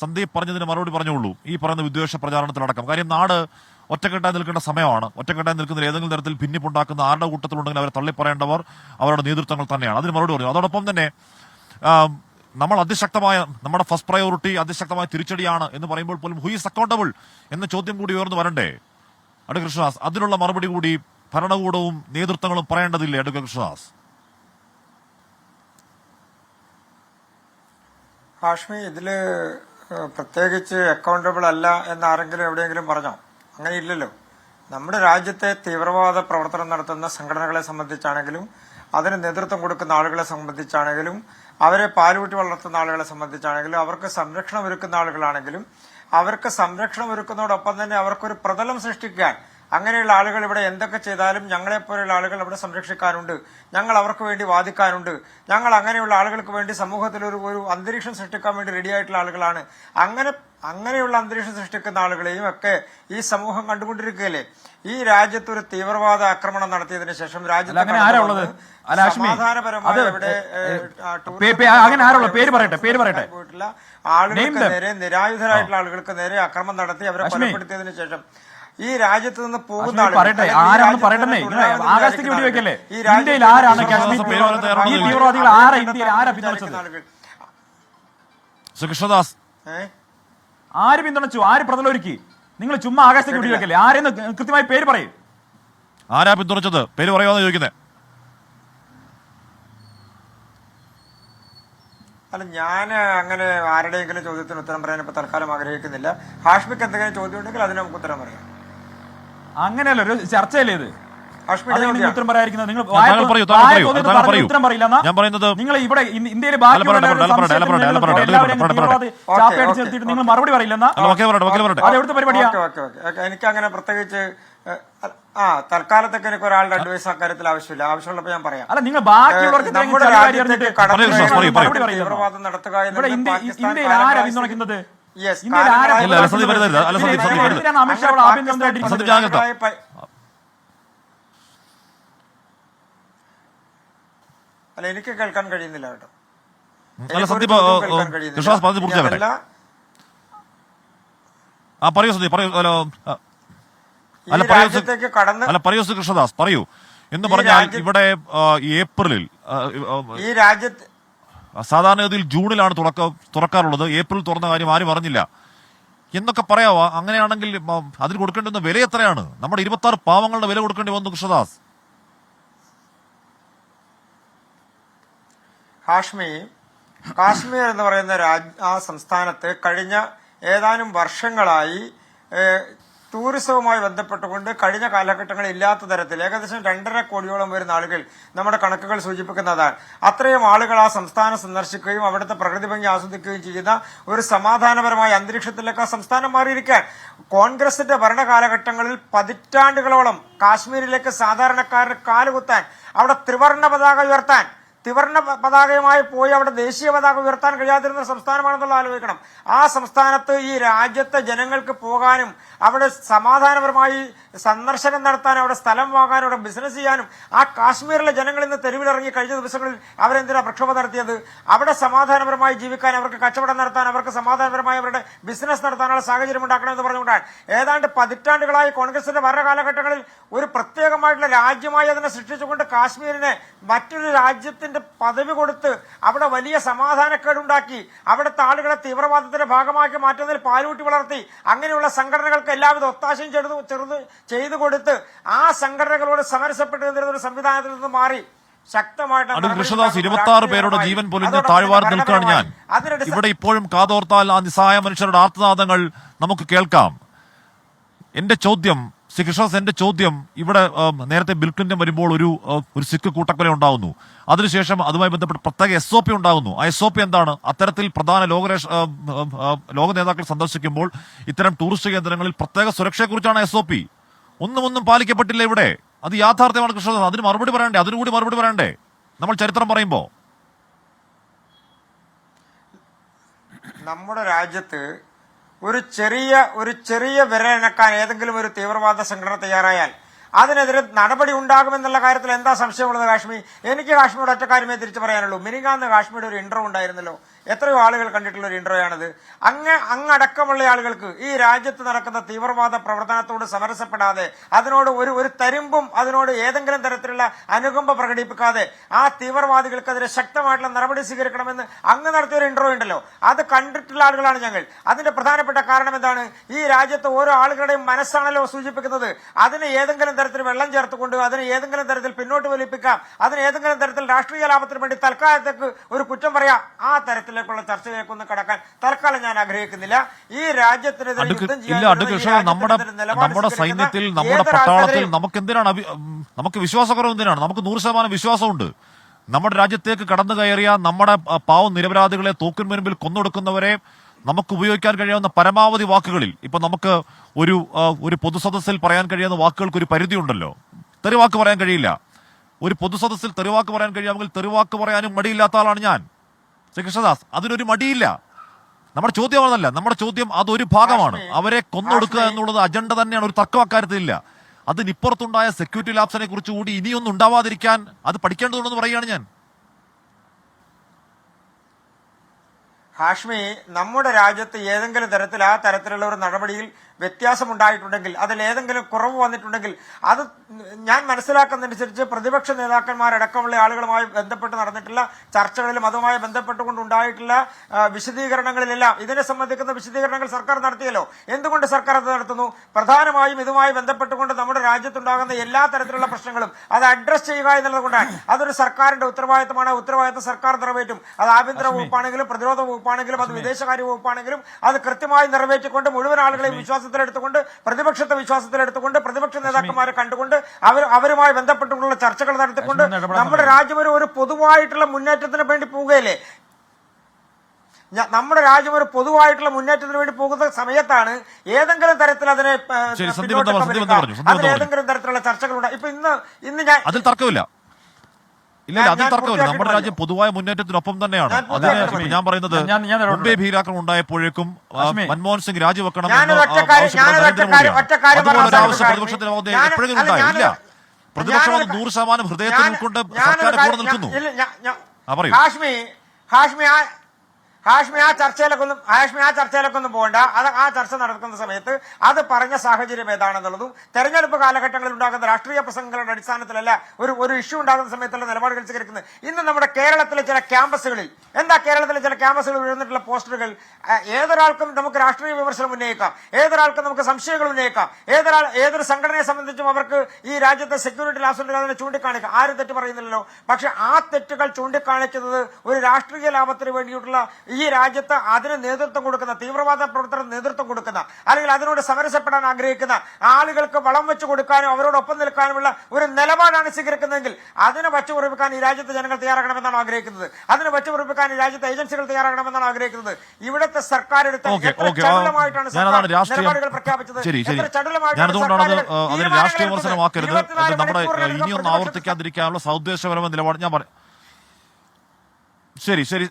സന്ദീപ് പറഞ്ഞതിന് മറുപടി പറഞ്ഞോളൂ. ഈ പറയുന്ന വിദ്വേഷ പ്രചാരണത്തിലടക്കം കാര്യം നാട് ഒറ്റക്കെട്ടായി നിൽക്കേണ്ട സമയമാണ്. ഒറ്റക്കെട്ടായി നിൽക്കുന്ന ഏതെങ്കിലും തരത്തിൽ ഭിന്നിപ്പുണ്ടാക്കുന്ന ആരുടെ കൂട്ടത്തിലുണ്ടെങ്കിൽ അവരെ തള്ളിപ്പറയേണ്ടവർ അവരുടെ നേതൃത്വങ്ങൾ തന്നെയാണ്. അതിന് മറുപടി പറഞ്ഞു. അതോടൊപ്പം തന്നെ നമ്മൾ അതിശക്തമായ നമ്മുടെ ഫസ്റ്റ് പ്രയോറിറ്റി അതിശക്തമായ തിരിച്ചടിയാണ് എന്ന് പറയുമ്പോൾ പോലും ഹു ഈസ് അക്കൗണ്ടബിൾ എന്ന ചോദ്യം കൂടി ഉയർന്നു വരണ്ടേ അഡ്വക്കേറ്റ് കൃഷ്ണദാസ്? അതിനുള്ള മറുപടി കൂടി ഭരണകൂടവും നേതൃത്വങ്ങളും പറയേണ്ടതില്ലേ അഡ്വക്കേറ്റ് കൃഷ്ണദാസ്? ഹാഷ്മി, ഇതില് പ്രത്യേകിച്ച് അക്കൗണ്ടബിൾ അല്ല എന്ന് ആരെങ്കിലും എവിടെയെങ്കിലും പറഞ്ഞോ? അങ്ങനെ ഇല്ലല്ലോ. നമ്മുടെ രാജ്യത്തെ തീവ്രവാദ പ്രവർത്തനം നടത്തുന്ന സംഘടനകളെ സംബന്ധിച്ചാണെങ്കിലും അതിന് നേതൃത്വം കൊടുക്കുന്ന ആളുകളെ സംബന്ധിച്ചാണെങ്കിലും അവരെ പാലുകൂട്ടി വളർത്തുന്ന ആളുകളെ സംബന്ധിച്ചാണെങ്കിലും അവർക്ക് സംരക്ഷണം ഒരുക്കുന്ന ആളുകളാണെങ്കിലും അവർക്ക് സംരക്ഷണം ഒരുക്കുന്നതോടൊപ്പം തന്നെ അവർക്കൊരു പ്രതലം സൃഷ്ടിക്കാൻ അങ്ങനെയുള്ള ആളുകൾ ഇവിടെ എന്തൊക്കെ ചെയ്താലും ഞങ്ങളെപ്പോലെയുള്ള ആളുകൾ ഇവിടെ സംരക്ഷിക്കാനുണ്ട്, ഞങ്ങൾ അവർക്ക് വേണ്ടി വാദിക്കാനുണ്ട്, ഞങ്ങൾ അങ്ങനെയുള്ള ആളുകൾക്ക് വേണ്ടി സമൂഹത്തിൽ ഒരു അന്തരീക്ഷം സൃഷ്ടിക്കാൻ വേണ്ടി റെഡിയായിട്ടുള്ള ആളുകളാണ്. അങ്ങനെയുള്ള അന്തരീക്ഷം സൃഷ്ടിക്കുന്ന ആളുകളെയും ഒക്കെ ഈ സമൂഹം കണ്ടുകൊണ്ടിരിക്കുകയല്ലേ. ഈ രാജ്യത്ത് ഒരു തീവ്രവാദ ആക്രമണം നടത്തിയതിനു ശേഷം രാജ്യത്ത് സമാധാനപരമായി ഇവിടെ പോയിട്ടുള്ള ആളുകൾക്ക് നേരെ, നിരായുധരായിട്ടുള്ള ആളുകൾക്ക് നേരെ അക്രമം നടത്തി അവരെ കൊലപ്പെടുത്തിയതിനു ശേഷം ഈ രാജ്യത്ത് നിന്ന് പോകുന്ന ആര് പിന്തുണച്ചു? ആര് പ്രതലൊരുക്കി? നിങ്ങൾ ചുമ്മാ ആകാശത്തേക്ക് വെടിവെക്കല്ലേ? ആരെന്ന് കൃത്യമായി പേര് പറയും. ആരാ പിന്തുണച്ചത്? പേര് പറയാമെന്ന് ചോദിക്കുന്നത്. അല്ല, ഞാൻ അങ്ങനെ ആരുടെയെങ്കിലും ചോദ്യത്തിന് ഉത്തരം പറയാൻ ഇപ്പൊ തൽക്കാലം ആഗ്രഹിക്കുന്നില്ല. ഹാഷ്മിക്ക് എന്തെങ്കിലും ചോദ്യം ഉണ്ടെങ്കിൽ അതിന് നമുക്ക് ഉത്തരം പറയാം. അങ്ങനെയല്ല, ഒരു ചർച്ചയല്ലേ ഇത്? ഉത്തരം പറയാതിരിക്കുന്നത് നിങ്ങൾ ഉത്തരം പറയില്ല. നിങ്ങൾ ഇവിടെ ഇന്ത്യയിലെ നിങ്ങൾ മറുപടി പറയില്ലെന്നാ? അതെവിടുത്തെ പരിപാടിയാ? എനിക്ക് അങ്ങനെ പ്രത്യേകിച്ച് തൽക്കാലത്തൊക്കെ എനിക്ക് ഒരാളുടെ അഡ്വൈസ് അക്കാര്യത്തിൽ ആവശ്യമില്ല. ആവശ്യമുള്ളപ്പോ ഞാൻ പറയാം. അല്ല, നിങ്ങൾ ബാക്കിയുള്ളവർക്ക് നമ്മുടെ രാജ്യത്തേക്ക് തീവ്രവാദം നടത്തുക ഇന്ത്യയിൽ ആരാ പിന്തുണയ്ക്കുന്നത്? അല്ല, എനിക്ക് കേൾക്കാൻ കഴിയുന്നില്ല കേട്ടോ. കൃഷ്ണദാസ് പറയൂ. എന്ന് പറഞ്ഞാൽ ഇവിടെ ഏപ്രിലിൽ ഈ രാജ്യത്ത് സാധാരണഗതിയിൽ ജൂണിലാണ് തുറക്കാറുള്ളത്. ഏപ്രിൽ തുറന്ന കാര്യം ആരും അറിഞ്ഞില്ല എന്നൊക്കെ പറയാവോ? അങ്ങനെയാണെങ്കിൽ അതിന് കൊടുക്കേണ്ടുന്ന വില എത്രയാണ്? നമ്മുടെ 26 പാവങ്ങളുടെ വില കൊടുക്കേണ്ടി വന്നു കൃഷ്ണദാസ്. കാശ്മീർ എന്ന് പറയുന്ന ആ സംസ്ഥാനത്ത് കഴിഞ്ഞ ഏതാനും വർഷങ്ങളായി ടൂറിസവുമായി ബന്ധപ്പെട്ടുകൊണ്ട് കഴിഞ്ഞ കാലഘട്ടങ്ങളിൽ ഇല്ലാത്ത തരത്തിൽ ഏകദേശം 2.5 കോടിയോളം വരുന്ന ആളുകൾ നമ്മുടെ കണക്കുകൾ സൂചിപ്പിക്കുന്നതാണ്. അത്രയും ആളുകൾ ആ സംസ്ഥാനം സന്ദർശിക്കുകയും അവിടുത്തെ പ്രകൃതി ഭംഗി ആസ്വദിക്കുകയും ചെയ്യുന്ന ഒരു സമാധാനപരമായ അന്തരീക്ഷത്തിലേക്ക് ആ സംസ്ഥാനം മാറിയിരിക്കാൻ കോൺഗ്രസിന്റെ ഭരണകാലഘട്ടങ്ങളിൽ പതിറ്റാണ്ടുകളോളം കാശ്മീരിലേക്ക് സാധാരണക്കാരന് കാലുകുത്താൻ, അവിടെ ത്രിവർണ്ണ പതാക ഉയർത്താൻ, ത്രിവർണ്ണ പതാകയുമായി പോയി അവിടെ ദേശീയ പതാക ഉയർത്താൻ കഴിയാതിരുന്ന സംസ്ഥാനമാണെന്നുള്ള ആലോചിക്കണം. ആ സംസ്ഥാനത്ത് ഈ രാജ്യത്തെ ജനങ്ങൾക്ക് പോകാനും അവിടെ സമാധാനപരമായി സന്ദർശനം നടത്താനും അവിടെ സ്ഥലം വാങ്ങാനും അവിടെ ബിസിനസ് ചെയ്യാനും ആ കാശ്മീരിലെ ജനങ്ങൾ ഇന്ന് തെരുവിലിറങ്ങി കഴിഞ്ഞ ദിവസങ്ങളിൽ അവരെന്തിനാ പ്രക്ഷോഭം നടത്തിയത്? അവിടെ സമാധാനപരമായി ജീവിക്കാൻ, അവർക്ക് കച്ചവടം നടത്താൻ, അവർക്ക് സമാധാനപരമായി അവരുടെ ബിസിനസ് നടത്താനുള്ള സാഹചര്യം ഉണ്ടാക്കണമെന്ന് പറഞ്ഞുകൊണ്ടാണ് ഏതാണ്ട് പതിറ്റാണ്ടുകളായി കോൺഗ്രസിന്റെ ഭരണകാലഘട്ടങ്ങളിൽ ഒരു പ്രത്യേകമായിട്ടുള്ള രാജ്യമായി അതിനെ സൃഷ്ടിച്ചുകൊണ്ട് കാശ്മീരിനെ മറ്റൊരു രാജ്യത്തിന്റെ പദവി കൊടുത്ത് അവിടെ വലിയ സമാധാനക്കേടുണ്ടാക്കി അവിടുത്തെ ആളുകളെ തീവ്രവാദത്തിന്റെ ഭാഗമാക്കി മാറ്റുന്നതിൽ പാലൂട്ടി വളർത്തി അങ്ങനെയുള്ള സംഘടനകൾക്ക് എല്ലാവിധ ഒത്താശയും ചെയ്തു കൊടുത്ത് ആ സംഘടനകളോട് സമരസപ്പെട്ട് നിന്നിരുന്ന ഒരു സംവിധാനത്തിൽ നിന്ന് മാറി ശക്തമായിട്ട് കൃഷ്ണദാസ് 26 പേരുടെ ജീവൻ പൊലിഞ്ഞ് താഴ്വാർ നിൽക്കുകയാണ് ഞാൻ. ഇവിടെ ഇപ്പോഴും കാതോർത്താൽ ആ നിസ്സഹായ മനുഷ്യരുടെ ആർത്തനാദങ്ങൾ നമുക്ക് കേൾക്കാം. എന്റെ ചോദ്യം ഇവിടെ നേരത്തെ ബിൽ ക്ലിന്റൺ വരുമ്പോൾ ഒരു സിഖ് കൂട്ടക്കൊല ഉണ്ടാകുന്നു. അതിനുശേഷം അതുമായി ബന്ധപ്പെട്ട് പ്രത്യേക SOP ഉണ്ടാകുന്നു. ആ SOP എന്താണ്? അത്തരത്തിൽ പ്രധാന ലോക നേതാക്കൾ സന്ദർശിക്കുമ്പോൾ ഇത്തരം ടൂറിസ്റ്റ് കേന്ദ്രങ്ങളിൽ പ്രത്യേക സുരക്ഷയെക്കുറിച്ചാണ് SOP. ഒന്നും പാലിക്കപ്പെട്ടില്ല ഇവിടെ. അത് യാഥാർത്ഥ്യമാണ് കൃഷ്ണദാസ്. അതിന് മറുപടി പറയണ്ടേ? അതിനുകൂടി മറുപടി പറയണ്ടേ നമ്മൾ ചരിത്രം പറയുമ്പോ? നമ്മുടെ രാജ്യത്ത് ഒരു ചെറിയ വിരലനക്കാൻ ഏതെങ്കിലും ഒരു തീവ്രവാദ സംഘടന തയ്യാറായാൽ അതിനെതിരെ നടപടി ഉണ്ടാകുമെന്നുള്ള കാര്യത്തിൽ എന്താ സംശയമുള്ളത്? എനിക്ക് കാശ്മീരോട് ഒറ്റ കാര്യമേ തിരിച്ചു പറയാനുള്ളൂ. മിനിങ്ങാന്ന് കാശ്മീരുടെ ഒരു ഇന്റർവ്യൂ ഉണ്ടായിരുന്നല്ലോ. എത്രയോ ആളുകൾ കണ്ടിട്ടുള്ള ഒരു ഇന്റർവ്യൂ ആണിത്. അങ്ങടക്കമുള്ള ആളുകൾക്ക് ഈ രാജ്യത്ത് നടക്കുന്ന തീവ്രവാദ പ്രവർത്തനത്തോട് സമരസപ്പെടാതെ അതിനോട് ഒരു തരിമ്പും അതിനോട് ഏതെങ്കിലും തരത്തിലുള്ള അനുകമ്പ പ്രകടിപ്പിക്കാതെ ആ തീവ്രവാദികൾക്കെതിരെ ശക്തമായിട്ടുള്ള നടപടി സ്വീകരിക്കണമെന്ന് അങ്ങ് നടത്തിയ ഒരു ഇന്റർവ്യൂ ഉണ്ടല്ലോ, അത് കണ്ടിട്ടുള്ള ആളുകളാണ് ഞങ്ങൾ. അതിന്റെ പ്രധാനപ്പെട്ട കാരണം എന്താണ്? ഈ രാജ്യത്ത് ഓരോ ആളുകളുടെയും മനസ്സാണല്ലോ സൂചിപ്പിക്കുന്നത്. അതിന് ഏതെങ്കിലും തരത്തിൽ വെള്ളം ചേർത്തുകൊണ്ട് അതിന് ഏതെങ്കിലും തരത്തിൽ പിന്നോട്ട് വലിപ്പിക്കാം, അതിന് ഏതെങ്കിലും തരത്തിൽ രാഷ്ട്രീയ ലാഭത്തിന് വേണ്ടി തൽക്കാലത്തേക്ക് ഒരു കുറ്റം പറയാം. ആ തരത്തിലേക്കുള്ള ചർച്ചയിലേക്കൊന്നും കടക്കാൻ തൽക്കാലം ഞാൻ ആഗ്രഹിക്കുന്നില്ല. ഈ രാജ്യത്തിനെതിരെ യുദ്ധം ചെയ്യാൻ നമ്മുടെ സൈന്യത്തിൽ, നമ്മുടെ പട്ടാളത്തിൽ നമുക്ക് വിശ്വാസക്കുറവ് എന്തിനാണ്? നമുക്ക് 100% വിശ്വാസമുണ്ട്. നമ്മുടെ രാജ്യത്തേക്ക് കടന്നു കയറിയ നമ്മുടെ പാവം നിരപരാധികളെ തോക്കിന് മുൻപിൽ കൊന്നൊടുക്കുന്നവരെ നമുക്ക് ഉപയോഗിക്കാൻ കഴിയാവുന്ന പരമാവധി വാക്കുകളിൽ, ഇപ്പൊ നമുക്ക് ഒരു പൊതുസദസ്സിൽ പറയാൻ കഴിയുന്ന വാക്കുകൾക്ക് ഒരു പരിധിയുണ്ടല്ലോ. തെറിവാക്ക് പറയാൻ കഴിയില്ല. ഒരു പൊതുസദസ്സിൽ തെറിവാക്ക് പറയാൻ കഴിയാമെങ്കിൽ തെറിവാക്ക് പറയാനും മടിയില്ലാത്ത ആളാണ് ഞാൻ, ശ്രീ കൃഷ്ണദാസ്. അതിനൊരു മടിയില്ല. നമ്മുടെ ചോദ്യം അതല്ല. നമ്മുടെ ചോദ്യം അതൊരു ഭാഗമാണ്. അവരെ കൊന്നൊടുക്കുക എന്നുള്ളത് അജണ്ട തന്നെയാണ്, ഒരു തർക്കം അക്കാര്യത്തിലില്ല. അതിനിപ്പുറത്തുണ്ടായ സെക്യൂരിറ്റി ലാപ്സിനെ കുറിച്ച് കൂടി ഇനിയൊന്നും ഉണ്ടാവാതിരിക്കാൻ അത് പഠിക്കേണ്ടതുണ്ടെന്ന് പറയുകയാണ് ഞാൻ. ഹാഷ്മി, നമ്മുടെ രാജ്യത്ത് ഏതെങ്കിലും തരത്തിൽ ആ തരത്തിലുള്ള ഒരു നടപടിയിൽ വ്യത്യാസമുണ്ടായിട്ടുണ്ടെങ്കിൽ, അതിലേതെങ്കിലും കുറവ് വന്നിട്ടുണ്ടെങ്കിൽ, അത് ഞാൻ മനസ്സിലാക്കുന്നതനുസരിച്ച് പ്രതിപക്ഷ നേതാക്കന്മാരടക്കമുള്ള ആളുകളുമായി ബന്ധപ്പെട്ട് നടന്നിട്ടുള്ള ചർച്ചകളിലും അതുമായി ബന്ധപ്പെട്ടുകൊണ്ടുണ്ടായിട്ടുള്ള വിശദീകരണങ്ങളിലെല്ലാം ഇതിനെ സംബന്ധിക്കുന്ന വിശദീകരണങ്ങൾ സർക്കാർ നടത്തിയല്ലോ. എന്തുകൊണ്ട് സർക്കാർ അത് നടത്തുന്നു? പ്രധാനമായും ഇതുമായി ബന്ധപ്പെട്ടുകൊണ്ട് നമ്മുടെ രാജ്യത്തുണ്ടാകുന്ന എല്ലാ തരത്തിലുള്ള പ്രശ്നങ്ങളും അത് അഡ്രസ് ചെയ്യുക എന്നുള്ളത് കൊണ്ടാണ്. അതൊരു സർക്കാരിന്റെ ഉത്തരവാദിത്തമാണ്. ഉത്തരവാദിത്തം സർക്കാർ നിറവേറ്റും. അത് ആഭ്യന്തര വകുപ്പാണെങ്കിലും പ്രതിരോധ വകുപ്പാണെങ്കിലും അത് വിദേശകാര്യ വകുപ്പാണെങ്കിലും അത് കൃത്യമായി നിറവേറ്റിക്കൊണ്ട് മുഴുവൻ ആളുകളെയും വിശ്വാസത്തിലെടുത്തുകൊണ്ട് പ്രതിപക്ഷത്തെ വിശ്വാസത്തിലെടുത്തുകൊണ്ട് പ്രതിപക്ഷ നേതാക്കന്മാരെ കണ്ടുകൊണ്ട് അവരുമായി ബന്ധപ്പെട്ടുള്ള ചർച്ചകൾ നടത്തിക്കൊണ്ട് നമ്മുടെ രാജ്യം ഒരു പൊതുവായിട്ടുള്ള മുന്നേറ്റത്തിന് വേണ്ടി പോവുകയല്ലേ? നമ്മുടെ രാജ്യം ഒരു പൊതുവായിട്ടുള്ള മുന്നേറ്റത്തിന് വേണ്ടി പോകുന്ന സമയത്താണ് ഏതെങ്കിലും തരത്തിൽ അതിനെ ഏതെങ്കിലും തരത്തിലുള്ള ചർച്ചകളുണ്ട്. ഇപ്പൊ ഇന്ന് ഞാൻ അതിൽ തർക്കമില്ല. ഇല്ല, അതിൽ തർക്കമില്ല. നമ്മുടെ രാജ്യം പൊതുവായ മുന്നേറ്റത്തിനൊപ്പം തന്നെയാണ്. അതിന് ഞാൻ പറയുന്നത് മുംബൈ ഭീകരാക്രമണം ഉണ്ടായപ്പോഴേക്കും മൻമോഹൻ സിംഗ് രാജിവെക്കണം പ്രതിപക്ഷത്തിന് എപ്പോഴെങ്കിലും ഉണ്ടായി? ഇല്ല. പ്രതിപക്ഷം 100% ഹൃദയത്തിൽ ഉൾക്കൊണ്ട് സർക്കാർ കൂടെ നിൽക്കുന്നു. പറയൂ ഹാഷ്മി, ആ ചർച്ചയിലേക്കൊന്നും പോകണ്ട. ആ ചർച്ച നടക്കുന്ന സമയത്ത് അത് പറഞ്ഞ സാഹചര്യം ഏതാണെന്നുള്ളതും തെരഞ്ഞെടുപ്പ് കാലഘട്ടങ്ങളിൽ ഉണ്ടാകുന്ന രാഷ്ട്രീയ പ്രസംഗങ്ങളുടെ അടിസ്ഥാനത്തിലല്ല ഒരു ഇഷ്യൂ ഉണ്ടാകുന്ന സമയത്തുള്ള നിലപാടുകൾ സ്വീകരിക്കുന്നത്. ഇന്ന് നമ്മുടെ കേരളത്തിലെ ചില ക്യാമ്പസുകളിൽ ഉയർന്നിട്ടുള്ള പോസ്റ്ററുകൾ ഏതൊരാൾക്കും നമുക്ക് രാഷ്ട്രീയ വിമർശനം ഉന്നയിക്കാം, ഏതൊരാൾക്കും നമുക്ക് സംശയങ്ങൾ ഉന്നയിക്കാം, ഏതൊരു സംഘടനയെ സംബന്ധിച്ചും അവർക്ക് ഈ രാജ്യത്തെ സെക്യൂരിറ്റി ലാപ്സുകൾ അതിനെ ചൂണ്ടിക്കാണിക്കാം. ആരും തെറ്റ് പറയുന്നില്ലല്ലോ. പക്ഷെ ആ തെറ്റുകൾ ചൂണ്ടിക്കാണിക്കുന്നത് ഒരു രാഷ്ട്രീയ ലാഭത്തിന് വേണ്ടിയിട്ടുള്ള ഈ രാജ്യത്ത് അതിന് നേതൃത്വം കൊടുക്കുന്ന തീവ്രവാദ പ്രവർത്തനം നേതൃത്വം കൊടുക്കുന്ന അല്ലെങ്കിൽ അതിനോട് സമരസപ്പെടാൻ ആഗ്രഹിക്കുന്ന ആളുകൾക്ക് വളം വെച്ചു കൊടുക്കാനും അവരോടൊപ്പം നിൽക്കാനുമുള്ള ഒരു നിലപാടാണ് സ്വീകരിക്കുന്നതെങ്കിൽ അതിനെ വച്ചുപൊറിപ്പിക്കാൻ ഈ രാജ്യത്തെ ജനങ്ങൾ തയ്യാറാകണമെന്നാണ് ആഗ്രഹിക്കുന്നത്. അതിനെ വച്ചുപൊറിപ്പിക്കാൻ ഈ രാജ്യത്തെ ഏജൻസികൾ തയ്യാറാകണമെന്നാണ് ആഗ്രഹിക്കുന്നത്. ഇവിടുത്തെ സർക്കാർ എടുത്ത ചടുലമായിട്ടാണ് നിലപാടുകൾ പ്രഖ്യാപിച്ചത്. രാഷ്ട്രീയ വിമർശനമാക്കരുത്. നമ്മുടെ ഇനിയൊന്നും ആവർത്തിക്കാതിരിക്കാനുള്ള സൗദ്ദേശപരമായ നിലപാട് ഞാൻ പറയാം. ശരി.